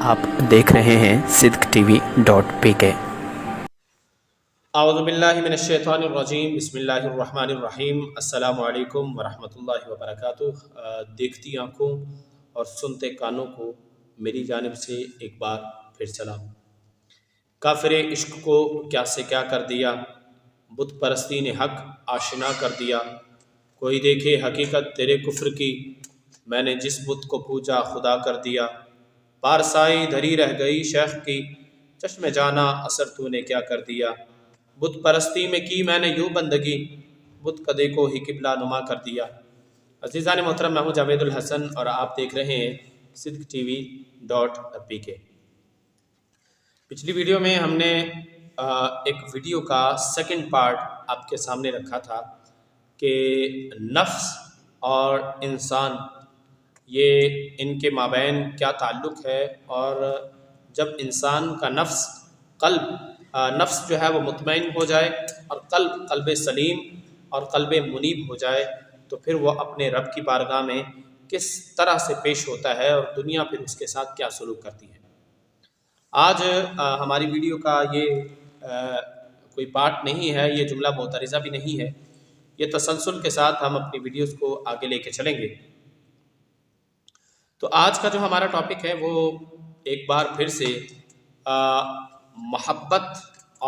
آپ دیکھ رہے ہیں صدق.tv.pk۔ اعوذ باللہ من الشیطان الرجیم، بسم اللہ الرحمن الرحیم۔ السلام علیکم ورحمۃ اللہ وبرکاتہ۔ دیکھتی آنکھوں اور سنتے کانوں کو میری جانب سے ایک بار پھر سلام۔ کافر عشق کو کیا سے کیا کر دیا، بت پرستی نے حق آشنا کر دیا۔ کوئی دیکھے حقیقت تیرے کفر کی، میں نے جس بت کو پوجا خدا کر دیا۔ پارسائی دھری رہ گئی شیخ کی، چشم جانا اثر تو نے کیا کر دیا۔ بت پرستی میں کی میں نے یوں بندگی، بت کدے کو ہی قبلہ نما کر دیا۔ عزیزان محترم، میں ہوں جاوید الحسن اور آپ دیکھ رہے ہیں صدق.tv.pk۔ پچھلی ویڈیو میں ہم نے ایک ویڈیو کا سیکنڈ پارٹ آپ کے سامنے رکھا تھا کہ نفس اور انسان یہ ان کے مابین کیا تعلق ہے، اور جب انسان کا نفس جو ہے وہ مطمئن ہو جائے اور قلب سلیم اور قلب منیب ہو جائے تو پھر وہ اپنے رب کی بارگاہ میں کس طرح سے پیش ہوتا ہے اور دنیا پھر اس کے ساتھ کیا سلوک کرتی ہے۔ آج ہماری ویڈیو کا یہ کوئی پارٹ نہیں ہے، یہ جملہ معترضہ بھی نہیں ہے، یہ تسلسل کے ساتھ ہم اپنی ویڈیوز کو آگے لے کے چلیں گے۔ تو آج کا جو ہمارا ٹاپک ہے وہ ایک بار پھر سے محبت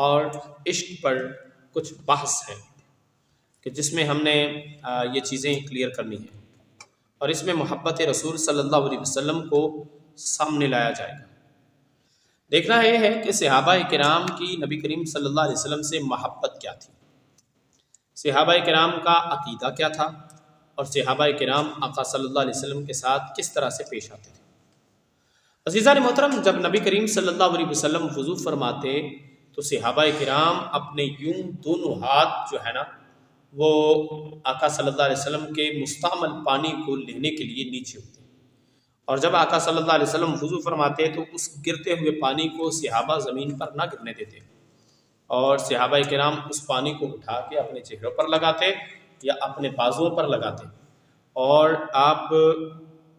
اور عشق پر کچھ بحث ہے کہ جس میں ہم نے یہ چیزیں کلیئر کرنی ہیں، اور اس میں محبت رسول صلی اللہ علیہ وسلم کو سامنے لایا جائے گا۔ دیکھنا یہ ہے کہ صحابہ کرام کی نبی کریم صلی اللہ علیہ وسلم سے محبت کیا تھی، صحابہ کرام کا عقیدہ کیا تھا، اور صحابہ کرام آقا صلی اللہ علیہ وسلم کے ساتھ کس طرح سے پیش آتے تھے۔ عزیزان محترم، جب نبی کریم صلی اللہ علیہ وسلم وضو فرماتے تو صحابہ کرام اپنے یوں دونوں ہاتھ جو ہے نا وہ آقا صلی اللہ علیہ وسلم کے مستعمل پانی کو لینے کے لیے نیچے ہوتے، اور جب آقا صلی اللہ علیہ وسلم وضو فرماتے تو اس گرتے ہوئے پانی کو صحابہ زمین پر نہ گرنے دیتے، اور صحابہ کرام اس پانی کو اٹھا کے اپنے چہروں پر لگاتے یا اپنے بازوؤں پر لگاتے۔ اور آپ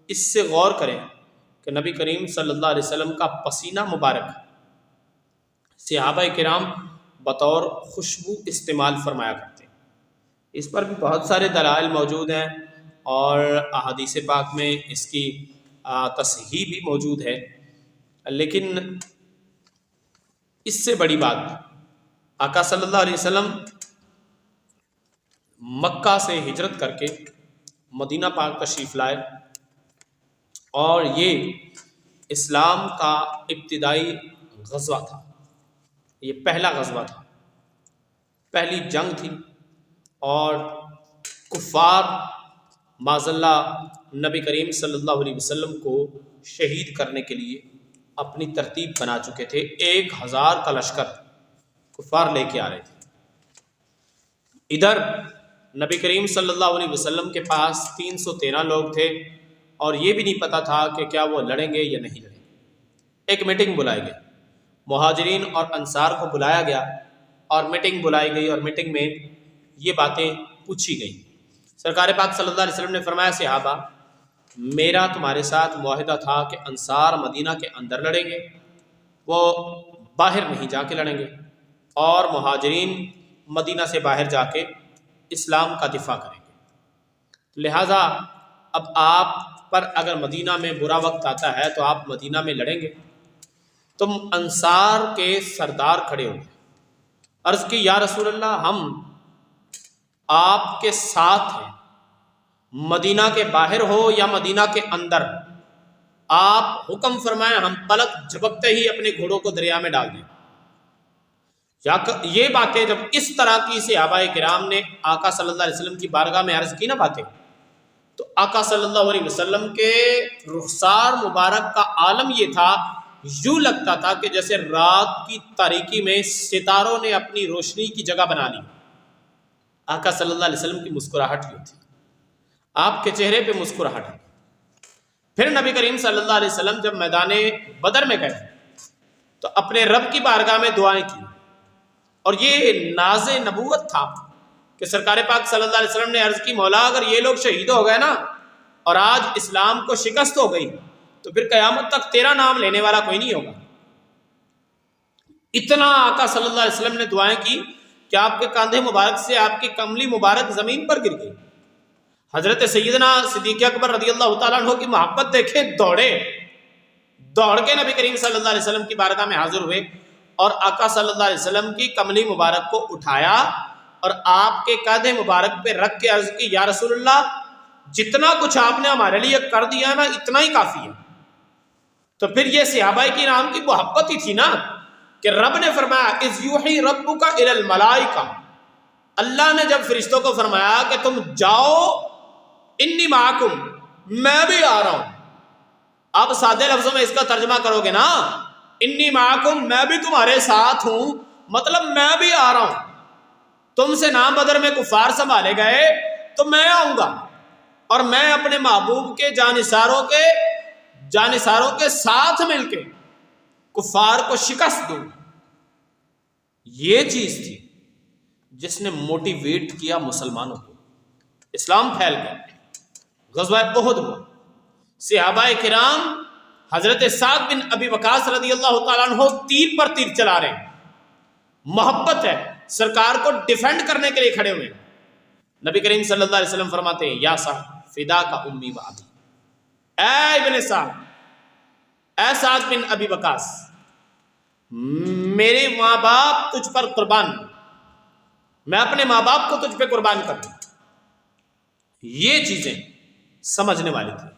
اس سے غور کریں کہ نبی کریم صلی اللہ علیہ وسلم کا پسینہ مبارک صحابہ کرام بطور خوشبو استعمال فرمایا کرتے۔ اس پر بھی بہت سارے دلائل موجود ہیں، اور احادیث پاک میں اس کی تصحیح بھی موجود ہے، لیکن اس سے بڑی بات آقا صلی اللہ علیہ وسلم مکہ سے ہجرت کر کے مدینہ پاک تشریف لائے، اور یہ اسلام کا ابتدائی غزوہ تھا، یہ پہلا غزوہ تھا، پہلی جنگ تھی، اور کفار معاذ اللہ نبی کریم صلی اللہ علیہ وسلم کو شہید کرنے کے لیے اپنی ترتیب بنا چکے تھے۔ 1000 کا لشکر کفار لے کے آ رہے تھے۔ ادھر نبی کریم صلی اللہ علیہ وسلم کے پاس 313 لوگ تھے، اور یہ بھی نہیں پتا تھا کہ کیا وہ لڑیں گے یا نہیں لڑیں گے۔ ایک میٹنگ بلائی گئی، مہاجرین اور انصار کو بلایا گیا، اور میٹنگ بلائی گئی، اور میٹنگ میں یہ باتیں پوچھی گئیں۔ سرکار پاک صلی اللہ علیہ وسلم نے فرمایا، صحابہ میرا تمہارے ساتھ معاہدہ تھا کہ انصار مدینہ کے اندر لڑیں گے، وہ باہر نہیں جا کے لڑیں گے، اور مہاجرین مدینہ سے باہر جا کے اسلام کا دفاع کریں گے۔ لہٰذا اب آپ پر اگر مدینہ میں برا وقت آتا ہے تو آپ مدینہ میں لڑیں گے۔ تم انصار کے سردار کھڑے ہو گئے، عرض کی یا رسول اللہ، ہم آپ کے ساتھ ہیں، مدینہ کے باہر ہو یا مدینہ کے اندر، آپ حکم فرمائیں، ہم پلک جھپکتے ہی اپنے گھوڑوں کو دریا میں ڈال دیں۔ یہ باتیں جب اس طرح کی صحابہ کرام نے آقا صلی اللہ علیہ وسلم کی بارگاہ میں عرض کی نا باتیں، تو آقا صلی اللہ علیہ وسلم کے رخسار مبارک کا عالم یہ تھا، یوں لگتا تھا کہ جیسے رات کی تاریکی میں ستاروں نے اپنی روشنی کی جگہ بنا لی۔ آقا صلی اللہ علیہ وسلم کی مسکراہٹ یہ تھی، آپ کے چہرے پہ مسکراہٹ ہے۔ پھر نبی کریم صلی اللہ علیہ وسلم جب میدان بدر میں گئے تو اپنے رب کی بارگاہ میں دعائیں کی، اور یہ ناز نبوت تھا کہ سرکار پاک صلی اللہ علیہ وسلم نے عرض کی، مولا اگر یہ لوگ شہید ہو گئے نا اور آج اسلام کو شکست ہو گئی تو پھر قیامت تک تیرا نام لینے والا کوئی نہیں ہوگا۔ اتنا آقا صلی اللہ علیہ وسلم نے دعائیں کی کہ آپ کے کاندھے مبارک سے آپ کی کملی مبارک زمین پر گر گئی۔ حضرت سیدنا صدیق اکبر رضی اللہ تعالیٰ عنہ کی محبت دیکھیں، دوڑ کے نبی کریم صلی اللہ علیہ وسلم کی بارگاہ میں حاضر ہوئے اور آقا صلی اللہ علیہ وسلم کی کملی مبارک کو اٹھایا اور آپ کے کاندھے مبارک پہ رکھ کے عرض کی، یا رسول اللہ جتنا کچھ آپ نے ہمارے لیے کر دیا نا اتنا ہی کافی ہے۔ تو پھر یہ صحابہ کرام کی محبت ہی تھی نا کہ رب نے فرمایا اذ یوحی ربک الی الملائکہ، اللہ نے جب فرشتوں کو فرمایا کہ تم جاؤ انی معکم، میں بھی آ رہا ہوں۔ اب سادے لفظوں میں اس کا ترجمہ کرو گے نا، انی معکم میں بھی تمہارے ساتھ ہوں، مطلب میں بھی آ رہا ہوں۔ تم سے نام بدر میں کفار سنبھالے گئے تو میں آؤں گا اور میں اپنے محبوب کے جانثاروں کے ساتھ مل کے کفار کو شکست دوں۔ یہ چیز تھی جس نے موٹیویٹ کیا مسلمانوں کو، اسلام پھیل گیا۔ غزوہ احد میں صحابہ کرام حضرت سعد بن ابی وقاص رضی اللہ تعالیٰ عنہ تیر پر تیر چلا رہے ہیں، محبت ہے، سرکار کو ڈیفینڈ کرنے کے لیے کھڑے ہوئے ہیں۔ نبی کریم صلی اللہ علیہ وسلم فرماتے ہیں یا سعد فدا کا امی و ابی، اے ابن سعد، اے سعد بن ابی وقاص، میرے ماں باپ تجھ پر قربان، میں اپنے ماں باپ کو تجھ پہ قربان کر دوں۔ یہ چیزیں سمجھنے والی تھی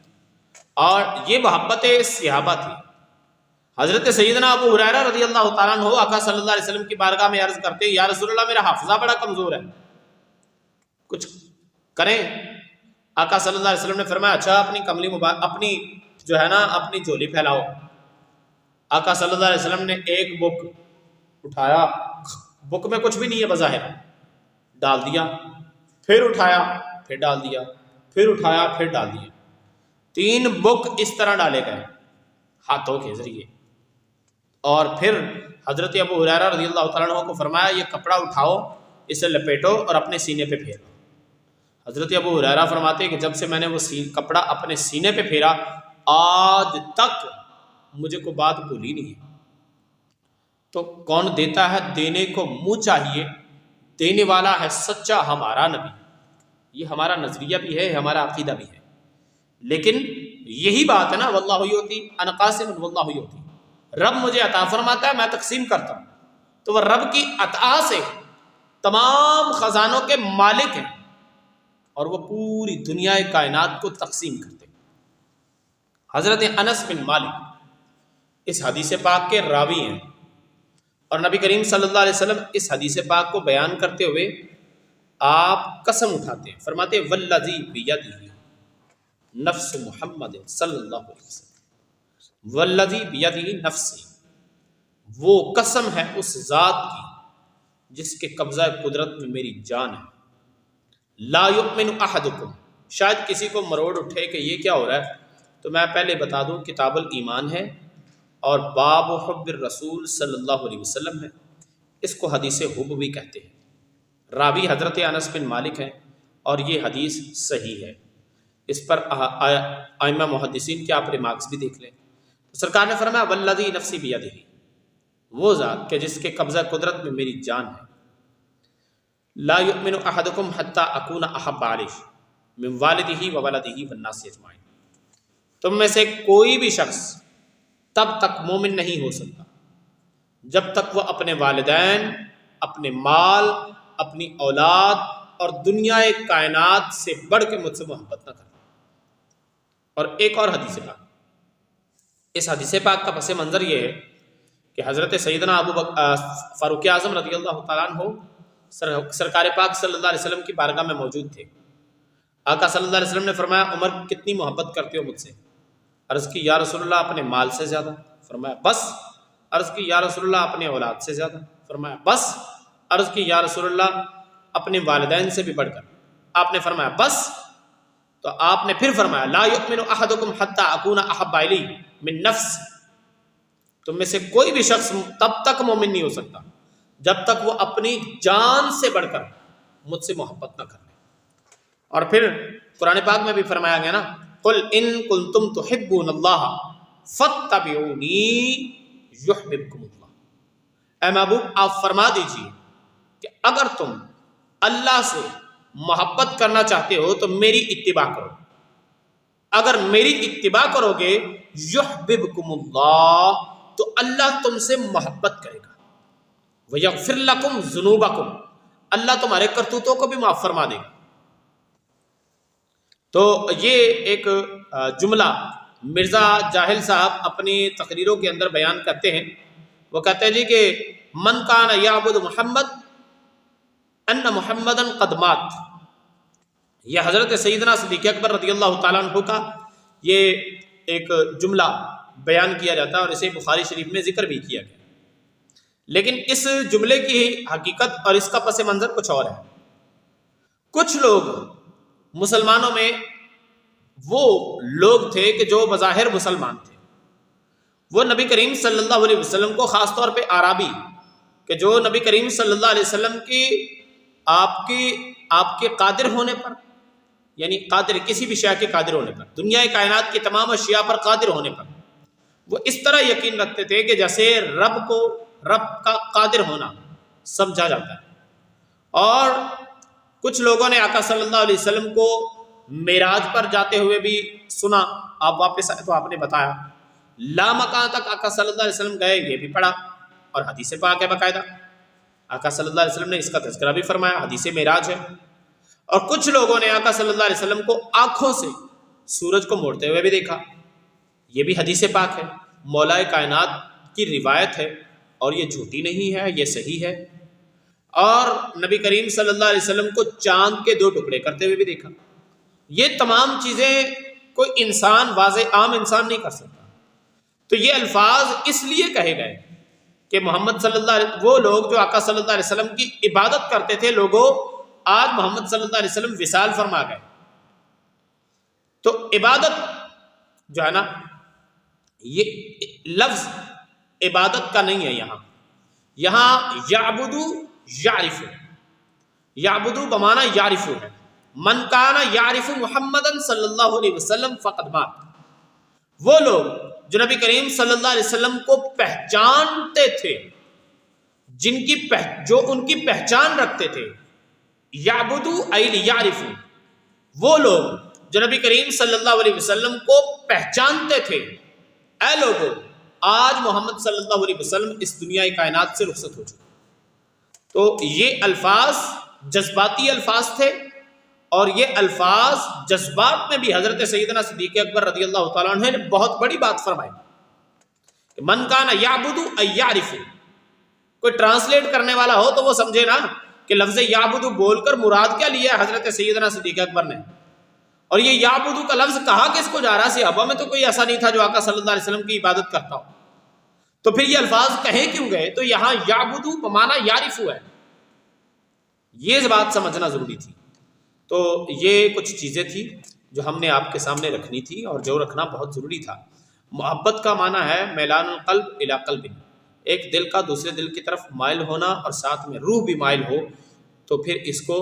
اور یہ محبت صحابہ تھی۔ حضرت سیدنا ابو ہریرہ رضی اللہ تعالیٰ عنہ آقا صلی اللہ علیہ وسلم کی بارگاہ میں عرض کرتے یا رسول اللہ میرا حافظہ بڑا کمزور ہے، کچھ کریں؟ آقا صلی اللہ علیہ وسلم نے فرمایا اچھا اپنی کملی مبارک اپنی جھولی پھیلاؤ۔ آقا صلی اللہ علیہ وسلم نے ایک بک اٹھایا، بک میں کچھ بھی نہیں ہے بظاہر، ڈال دیا، پھر اٹھایا پھر ڈال دیا، پھر اٹھایا پھر ڈال دیا، 3 بک اس طرح ڈالے گئے ہاتھوں کے ذریعے۔ اور پھر حضرت ابو ہریرہ رضی اللہ تعالیٰ عنہ کو فرمایا یہ کپڑا اٹھاؤ، اسے لپیٹو اور اپنے سینے پہ پھیرو۔ حضرت ابو ہریرہ فرماتے ہیں کہ جب سے میں نے وہ کپڑا اپنے سینے پہ پھیرا آج تک مجھے کو بات بھولی نہیں ہے۔ تو کون دیتا ہے؟ دینے کو منہ چاہیے، دینے والا ہے سچا ہمارا نبی۔ یہ ہمارا نظریہ بھی ہے، ہمارا عقیدہ بھی ہے، لیکن یہی بات ہے نا واللہ یؤتی انا قاسم واللہ یؤتی، رب مجھے عطا فرماتا ہے میں تقسیم کرتا ہوں۔ تو وہ رب کی عطا سے تمام خزانوں کے مالک ہیں اور وہ پوری دنیا کائنات کو تقسیم کرتے ہیں۔ حضرت انس بن مالک اس حدیث پاک کے راوی ہیں اور نبی کریم صلی اللہ علیہ وسلم اس حدیث پاک کو بیان کرتے ہوئے آپ قسم اٹھاتے ہیں، فرماتے ہیں والذی بیدہ نفس محمد صلی اللہ علیہ وسلم، والذی بیدہ نفسی، وہ قسم ہے اس ذات کی جس کے قبضہ قدرت میں میری جان ہے، لا یؤمن احدکم، شاید کسی کو مروڑ اٹھے کہ یہ کیا ہو رہا ہے، تو میں پہلے بتا دوں کتاب الایمان ہے اور باب حب الرسول صلی اللہ علیہ وسلم ہے، اس کو حدیث حب بھی کہتے ہیں۔ راوی حضرت انس بن مالک ہیں اور یہ حدیث صحیح ہے، اس پر ائمہ محدثین کے آپ ریمارکس بھی دیکھ لیں۔ سرکار نے فرمایا والذی نفسی بیدہ، وہ ذات کہ جس کے قبضہ قدرت میں میری جان ہے، لا یؤمن احدکم حتی اکون احب علیہ من والدہ وولدہ والناس اجمعین، تم میں سے کوئی بھی شخص تب تک مومن نہیں ہو سکتا جب تک وہ اپنے والدین، اپنے مال، اپنی اولاد اور دنیا کائنات سے بڑھ کے مجھ سے محبت نہ کرے۔ اور ایک اور حدیث پاک، اس حدیث پاک کا پس منظر یہ ہے کہ حضرت سیدنا فاروق اعظم رضی اللہ تعالیٰ عنہ سرکار پاک صلی اللہ علیہ وسلم کی بارگاہ میں موجود تھے۔ آقا صلی اللہ علیہ وسلم نے فرمایا عمر کتنی محبت کرتے ہو مجھ سے؟ عرض کی یا رسول اللہ اپنے مال سے زیادہ، فرمایا بس۔ عرض کی یا رسول اللہ اپنے اولاد سے زیادہ، فرمایا بس۔ عرض کی یا رسول اللہ اپنے والدین سے بھی بڑھ کر، آپ نے فرمایا بس۔ تو آپ نے پھر فرمایا لا یؤمن احدکم حتی اکون احب الیہ من نفس، تم میں سے کوئی بھی شخص تب تک مومن نہیں ہو سکتا جب تک وہ اپنی جان سے بڑھ کر مجھ سے محبت نہ کرے۔ اور پھر قرآن پاک میں بھی فرمایا گیا نا قل ان کنتم تحبون اللہ فَاتَّبِعُونِی یُحْبِبْکُمُ اللہ۔ اے محبوب آپ فرما دیجئے کہ اگر تم اللہ سے محبت کرنا چاہتے ہو تو میری اتباع کرو، اگر میری اتباع کرو گے یحببکم اللہ تو اللہ تم سے محبت کرے گا، ویغفر لکم ذنوبکم اللہ تمہارے کرتوتوں کو بھی معاف فرما دے گا۔ تو یہ ایک جملہ مرزا جاہل صاحب اپنی تقریروں کے اندر بیان کرتے ہیں۔ وہ کہتے ہیں جی کہ من کان یعبد محمد ان محمدن قد مات، یہ حضرت سیدنا صدیق اکبر رضی اللہ تعالیٰ عنہ کا یہ ایک جملہ بیان کیا جاتا ہے اور اسے بخاری شریف میں ذکر بھی کیا گیا، لیکن اس جملے کی حقیقت اور اس کا پس منظر کچھ اور ہے۔ کچھ لوگ مسلمانوں میں وہ لوگ تھے کہ جو بظاہر مسلمان تھے، وہ نبی کریم صلی اللہ علیہ وسلم کو خاص طور پہ اعرابی، کہ جو نبی کریم صلی اللہ علیہ وسلم کی آپ کے قادر ہونے پر، یعنی قادر کسی بھی شے کے قادر ہونے پر، دنیا کائنات کی تمام اشیاء پر قادر ہونے پر وہ اس طرح یقین رکھتے تھے کہ جیسے رب کا قادر ہونا سمجھا جاتا ہے۔ اور کچھ لوگوں نے آقا صلی اللہ علیہ وسلم کو معراج پر جاتے ہوئے بھی سنا، آپ واپس آئے تو آپ نے بتایا، لامکان تک آقا صلی اللہ علیہ وسلم گئے یہ بھی پڑھا، اور حدیث پاک ہے باقاعدہ، آقا صلی اللہ علیہ وسلم نے اس کا تذکرہ بھی فرمایا، حدیث معراج ہے۔ اور کچھ لوگوں نے آقا صلی اللہ علیہ وسلم کو آنکھوں سے سورج کو موڑتے ہوئے بھی دیکھا، یہ بھی حدیث پاک ہے، مولا کائنات کی روایت ہے اور یہ جھوٹی نہیں ہے، یہ صحیح ہے۔ اور نبی کریم صلی اللہ علیہ وسلم کو چاند کے 2 ٹکڑے کرتے ہوئے بھی دیکھا۔ یہ تمام چیزیں کوئی انسان، واضح عام انسان نہیں کر سکتا۔ تو یہ الفاظ اس لیے کہے گئے کہ محمد صلی اللہ علیہ وہ لوگ جو آقا صلی اللہ علیہ وسلم کی عبادت کرتے تھے، لوگوں آج محمد صلی اللہ علیہ وسلم وصال فرما گئے، تو عبادت جو ہے نا، یہ لفظ عبادت کا نہیں ہے، یہاں یعبدو یعرفو، یعبدو بمعنی یعرفو ہے۔ من کان یعرف محمدن صلی اللہ علیہ وسلم فقد مات، وہ لوگ جو نبی کریم صلی اللہ علیہ وسلم کو پہچانتے تھے، جو ان کی پہچان رکھتے تھے، یعبدو ایل یعرفو، وہ لوگ جو نبی کریم صلی اللہ علیہ وسلم کو پہچانتے تھے، اے لوگوں آج محمد صلی اللہ علیہ وسلم اس دنیا کائنات سے رخصت ہو چکے۔ تو یہ الفاظ جذباتی الفاظ تھے، اور یہ الفاظ جذبات میں بھی حضرت سیدنا صدیق اکبر رضی اللہ تعالیٰ عنہ نے بہت بڑی بات فرمائی کہ من کان یعبد ایعرف، کوئی ٹرانسلیٹ کرنے والا ہو تو وہ سمجھے نا کہ لفظ یعبد بول کر مراد کیا لیا ہے حضرت سیدنا صدیق اکبر نے، اور یہ یعبد کا لفظ کہا کس کو جا رہا، صحابہ میں تو کوئی ایسا نہیں تھا جو آقا صلی اللہ علیہ وسلم کی عبادت کرتا ہو، تو پھر یہ الفاظ کہیں کیوں گئے؟ تو یہاں یعبد بمعنی یعرف ہے، یہ بات سمجھنا ضروری تھی۔ تو یہ کچھ چیزیں تھی جو ہم نے آپ کے سامنے رکھنی تھی، اور جو رکھنا بہت ضروری تھا۔ محبت کا معنی ہے میلان القلب الی قلب، ایک دل کا دوسرے دل کی طرف مائل ہونا، اور ساتھ میں روح بھی مائل ہو، تو پھر اس کو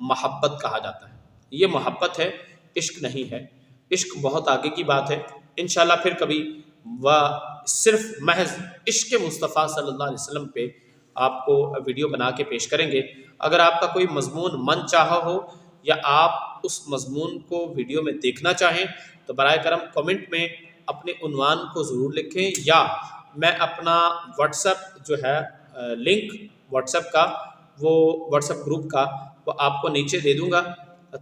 محبت کہا جاتا ہے۔ یہ محبت ہے، عشق نہیں ہے۔ عشق بہت آگے کی بات ہے، انشاءاللہ پھر کبھی صرف محض عشق مصطفیٰ صلی اللہ علیہ وسلم پہ آپ کو ویڈیو بنا کے پیش کریں گے۔ اگر آپ کا کوئی مضمون من چاہا ہو یا آپ اس مضمون کو ویڈیو میں دیکھنا چاہیں تو برائے کرم کمنٹ میں اپنے عنوان کو ضرور لکھیں، یا میں اپنا واٹس ایپ جو ہے لنک واٹس ایپ کا، وہ واٹس ایپ گروپ کا، وہ آپ کو نیچے دے دوں گا۔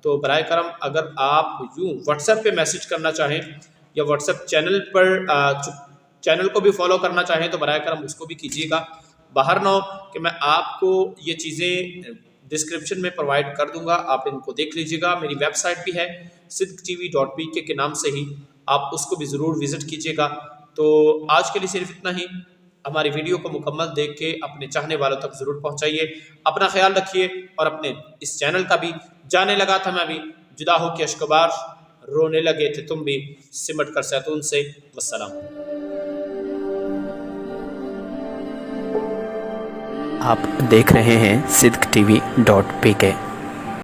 تو برائے کرم اگر آپ یوں واٹس ایپ پہ میسج کرنا چاہیں یا واٹس ایپ چینل کو بھی فالو کرنا چاہیں تو برائے کرم اس کو بھی کیجیے گا۔ باہر نہ ہو کہ میں آپ کو یہ چیزیں ڈسکرپشن میں پرووائڈ کر دوں گا، آپ ان کو دیکھ لیجیے گا۔ میری ویب سائٹ بھی ہے sidqtv.pk کے نام سے ہی، آپ اس کو بھی ضرور وزٹ کیجیے گا۔ تو آج کے لیے صرف اتنا ہی۔ ہماری ویڈیو کو مکمل دیکھ کے اپنے چاہنے والوں تک ضرور پہنچائیے۔ اپنا خیال رکھیے، اور اپنے اس چینل کا بھی۔ جانے لگا تھا میں بھی، جدا ہو کے اشکبار، رونے لگے تھے تم بھی، سمٹ کر سیتون سے۔ والسلام۔ آپ دیکھ رہے ہیں sidqtv.pk۔